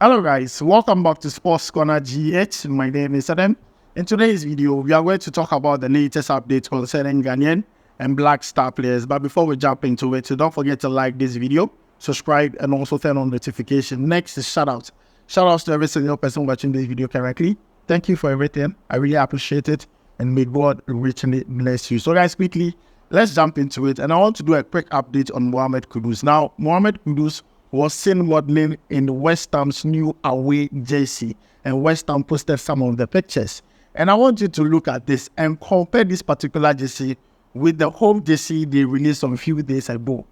Hello guys, welcome back to SportsCorner GH. My name is Adam. In today's video, we are going to talk about the latest updates concerning Ghanaian and Black Star players. But before we jump into it, don't forget to like this video, subscribe, and also turn on notification. Next is shoutouts. Shoutouts to every single person watching this video currently. Thank you for everything. I really appreciate it, and may God richly bless you. So guys, quickly, let's jump into it. And I want to do a quick update on Mohammed Kudus. Now, Mohammed Kudus was seen modeling in West Ham's new away jersey, and West Ham posted some of the pictures. And I want you to look at this and compare this particular jersey with the home jersey they released a few days ago.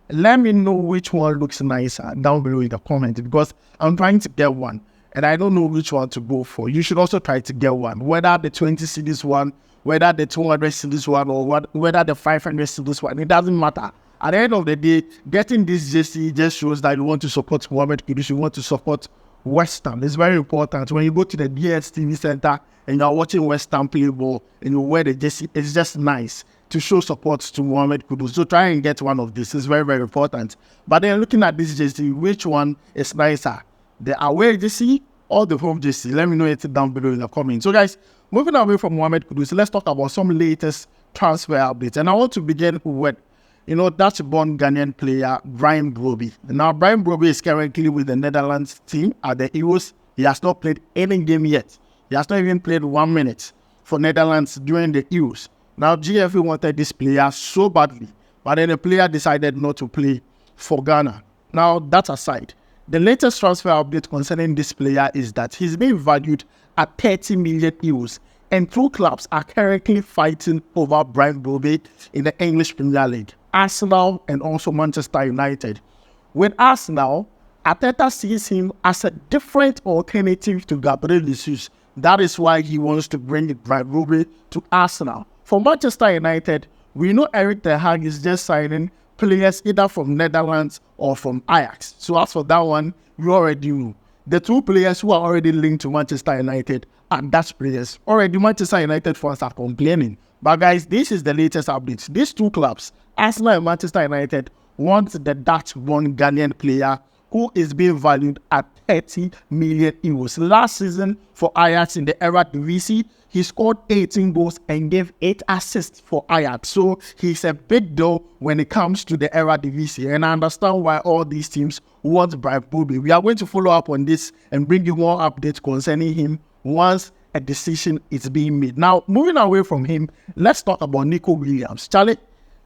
Let me know which one looks nicer down below in the comments, because I'm trying to get one and I don't know which one to go for. You should also try to get one, whether the 20 cedis one, whether the 200 cedis one, or whether the 500 cedis one. It doesn't matter. At the end of the day, getting this jersey just shows that you want to support Mohammed Kudus, you want to support West Ham. It's very important. When you go to the DSTV Center and you're watching West Ham play ball and you wear the jersey, it's just nice to show support to Mohammed Kudus. So try and get one of these. It's very, very important. But then looking at this jersey, which one is nicer? The away jersey or the home jersey? Let me know it down below in the comments. So guys, moving away from Mohammed Kudus, let's talk about some latest transfer updates. And I want to begin with Dutch-born Ghanaian player Brian Brobbey. Now, Brian Brobbey is currently with the Netherlands team at the Euros. He has not played any game yet. He has not even played 1 minute for Netherlands during the Euros. Now, GFA wanted this player so badly, but then the player decided not to play for Ghana. Now, that aside, the latest transfer update concerning this player is that he's being valued at 30 million euros. And two clubs are currently fighting over Brian Brobbey in the English Premier League, Arsenal and also Manchester United. With Arsenal, Arteta sees him as a different alternative to Gabriel Jesus. That is why he wants to bring Brian Brobbey to Arsenal. For Manchester United, we know Erik ten Hag is just signing players either from Netherlands or from Ajax. So as for that one, you already know. The two players who are already linked to Manchester United are Dutch players. Already Manchester United fans are complaining. But guys, this is the latest update. These two clubs, Arsenal and Manchester United, want the Dutch-born Ghanaian player who is being valued at 30 million euros. Last season for Ajax in the Eredivisie, he scored 18 goals and gave 8 assists for Ajax. So he's a big deal when it comes to the Eredivisie. And I understand why all these teams want Brian Brobbey. We are going to follow up on this and bring you more updates concerning him once a decision is being made. Now, moving away from him, let's talk about Niko Williams. Charlie,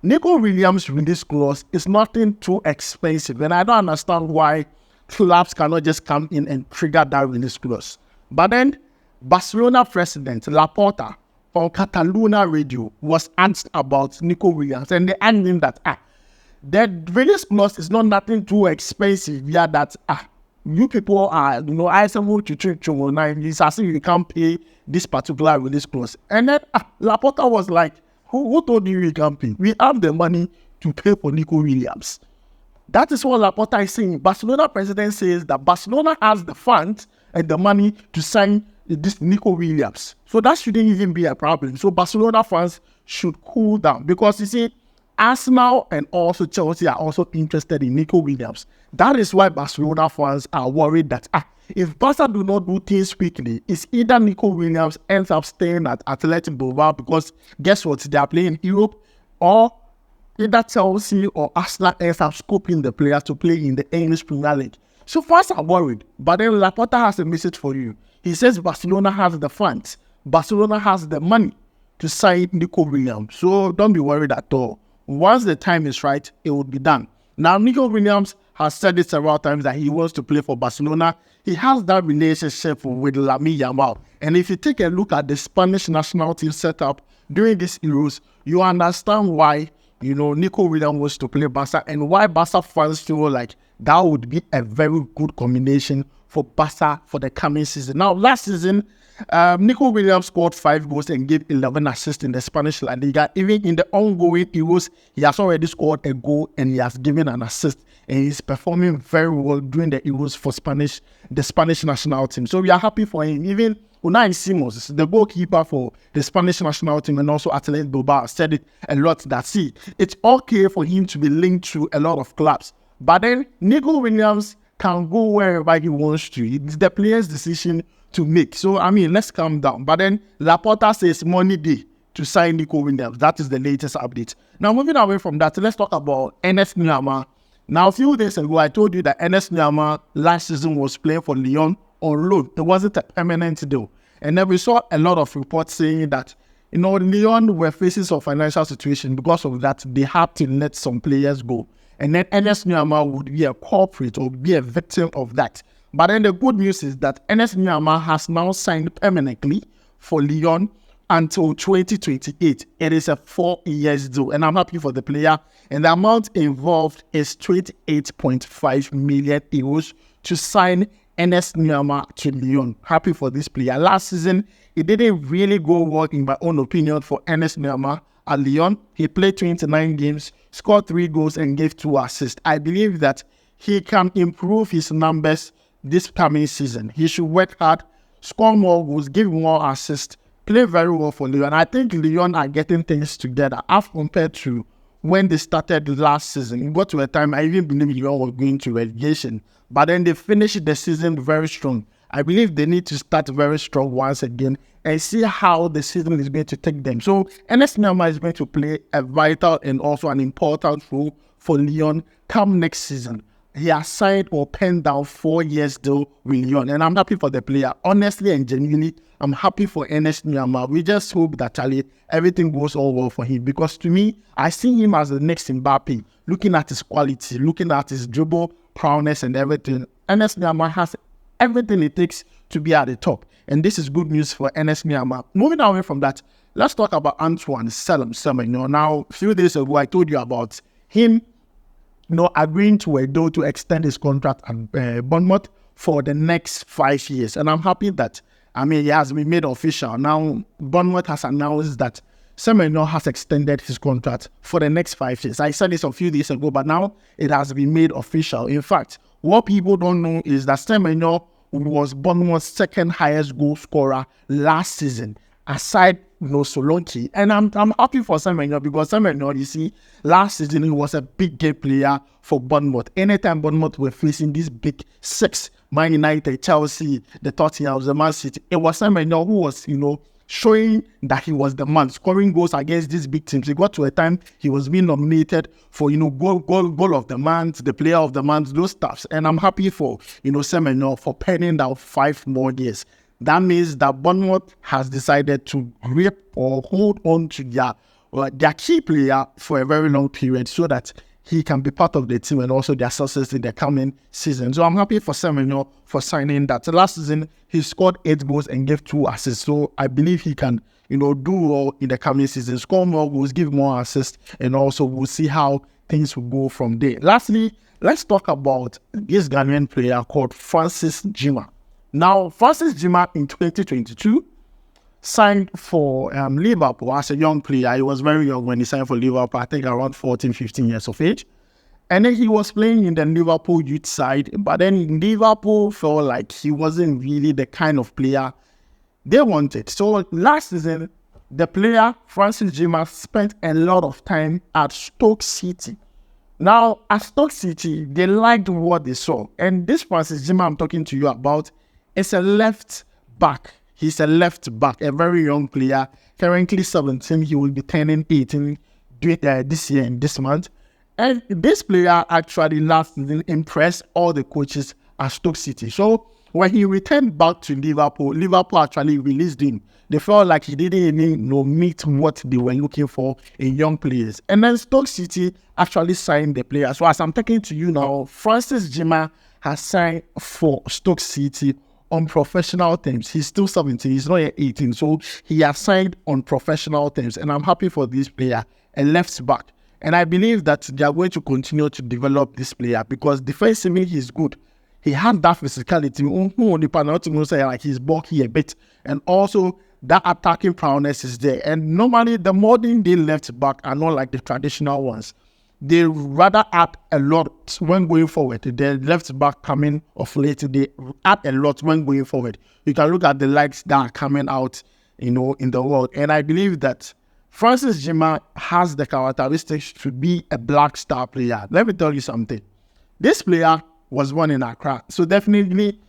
Niko Williams' release clause is nothing too expensive, and I don't understand why clubs cannot just come in and trigger that release clause. But then, Barcelona president Laporta on Catalonia radio was asked about Niko Williams, and they asked him that the release clause is not nothing too expensive. Yeah, that you people are, I said, it's as if you can't pay this particular release clause. And then Laporta was like, who told you we can't pay? We have the money to pay for Niko Williams. That is what Laporta is saying. Barcelona president says that Barcelona has the funds and the money to sign this Niko Williams. So that shouldn't even be a problem. So Barcelona fans should cool down, because you see, Arsenal and also Chelsea are also interested in Niko Williams. That is why Barcelona fans are worried that if Barca do not do things quickly, it's either Niko Williams ends up staying at Athletic Bilbao, because guess what, they are playing in Europe, or either Chelsea or Arsenal ends up scoping the player to play in the English Premier League. So fans are worried, but then Laporta has a message for you. He says Barcelona has the funds, Barcelona has the money to sign Niko Williams. So don't be worried at all. Once the time is right, it will be done. Now, Niko Williams has said it several times that he wants to play for Barcelona. He has that relationship with Nnamdi Ama. And if you take a look at the Spanish national team setup during these Euros, you understand why, Niko Williams wants to play Barca, and why Barca fans feel like that would be a very good combination for Barca for the coming season. Now, last season, Niko Williams scored 5 goals and gave 11 assists in the Spanish La Liga. Even in the ongoing Euros, he has already scored a goal and he has given an assist. And he's performing very well during the Euros for the Spanish national team. So we are happy for him. Even Unai Simons, the goalkeeper for the Spanish national team and also Athletic Bilbao, said it a lot that, see, it's okay for him to be linked to a lot of clubs. But then Niko Williams can go wherever he wants to. It's the player's decision to make. So, I mean, let's calm down. But then Laporta says money day to sign Niko Williams. That is the latest update. Now, moving away from that, let's talk about Nnamdi Ama. Now, a few days ago, I told you that Nnamdi Ama last season was playing for Lyon on loan. It wasn't a permanent deal. And then we saw a lot of reports saying that, Lyon were facing some financial situation. Because of that, they had to let some players go. And then Nnamdi Ama would be a culprit or be a victim of that. But then the good news is that Nnamdi Ama has now signed permanently for Lyon until 2028. It is a 4-year deal, and I'm happy for the player. And the amount involved is 28.5 million euros to sign Nnamdi Ama to Lyon. Happy for this player. Last season, it didn't really go well, in my own opinion, for Nnamdi Ama at Lyon. He played 29 games, scored 3 goals, and gave 2 assists. I believe that he can improve his numbers this coming season. He should work hard, score more goals, give more assists, play very well for Lyon. I think Lyon are getting things together as compared to when they started last season. It got to a time I even believe Lyon were going to relegation, but then they finished the season very strong. I believe they need to start very strong once again and see how the season is going to take them. So Nnamdi Ama is going to play a vital and also an important role for Lyon come next season. He has signed or penned down 4 years deal with Lyon, and I'm happy for the player. Honestly and genuinely, I'm happy for Nnamdi Ama. We just hope that everything goes all well for him, because to me, I see him as the next Mbappe. Looking at his quality, looking at his dribble prowess and everything, Nnamdi Ama has everything it takes to be at the top, and this is good news for Nnamdi Ama. Moving away from that, let's talk about Antoine semenyo. Now, a few days ago, I told you about him agreeing to a deal to extend his contract at Bournemouth for the next 5 years. And I'm happy that, he has been made official. Now, Bournemouth has announced that semenyo has extended his contract for the next 5 years. I said this a few days ago, but now it has been made official. In fact, what people don't know is that semenyo was Bournemouth's second highest goal scorer last season, aside Solonki. And I'm happy for semenyo, because semenyo, you see, last season he was a big game player for Bournemouth. Anytime Bournemouth were facing these big 6, Man United, Chelsea, the Tottenham, the Man City, it was semenyo who was, showing that he was the man, scoring goals against these big teams. It got to a time he was being nominated for, goal of the month, the player of the month, those stuffs. And I'm happy for, semenyo for penning down 5 more years. That means that Bournemouth has decided to grip or hold on to their key player for a very long period, so that he can be part of the team and also their success in the coming season. So I'm happy for semenyo for signing that. Last season, he scored 8 goals and gave 2 assists. So I believe he can, do well in the coming season, score more goals, give more assists, and also we'll see how things will go from there. Lastly, let's talk about this Ghanaian player called Francis Jima. Now, Francis Jima in 2022 signed for Liverpool as a young player. He was very young when he signed for Liverpool, I think around 14, 15 years of age. And then he was playing in the Liverpool youth side, but then Liverpool felt like he wasn't really the kind of player they wanted. So last season, the player, Francis Jima, spent a lot of time at Stoke City. Now, at Stoke City, they liked what they saw. And this Francis Jima I'm talking to you about is a left back. He's a left back, a very young player, currently 17. He will be turning 18 this year and this month. And this player actually last season impressed all the coaches at Stoke City. So when he returned back to Liverpool, Liverpool actually released him. They felt like he didn't even meet what they were looking for in young players. And then Stoke City actually signed the player. So as I'm talking to you now, Francis Jima has signed for Stoke City on professional terms. He's still 17, he's not yet 18, so he has signed on professional terms, and I'm happy for this player, a left back. And I believe that they are going to continue to develop this player, because defensively he's good. He had that physicality, like he's bulky a bit, and also that attacking prowess is there. And normally the modern day left back are not like the traditional ones. They rather add a lot when going forward. The left back coming of late, they add a lot when going forward. You can look at the likes that are coming out, in the world. And I believe that Francis Jima has the characteristics to be a black star player. Let me tell you something. This player was born in Accra. So definitely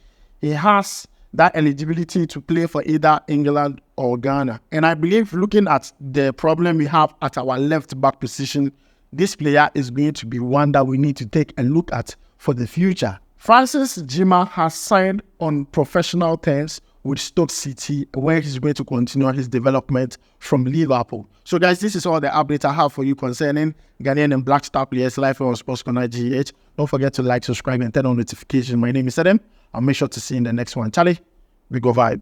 he has that eligibility to play for either England or Ghana. And I believe looking at the problem we have at our left back position, this player is going to be one that we need to take a look at for the future. Francis Jima has signed on professional terms with Stoke City, where he's going to continue his development from Liverpool. So guys, this is all the updates I have for you concerning Ghanaian and Black Star players live on SportsCorner GH. Don't forget to like, subscribe, and turn on notifications. My name is Adam. I'll make sure to see you in the next one. Charlie, we go vibe.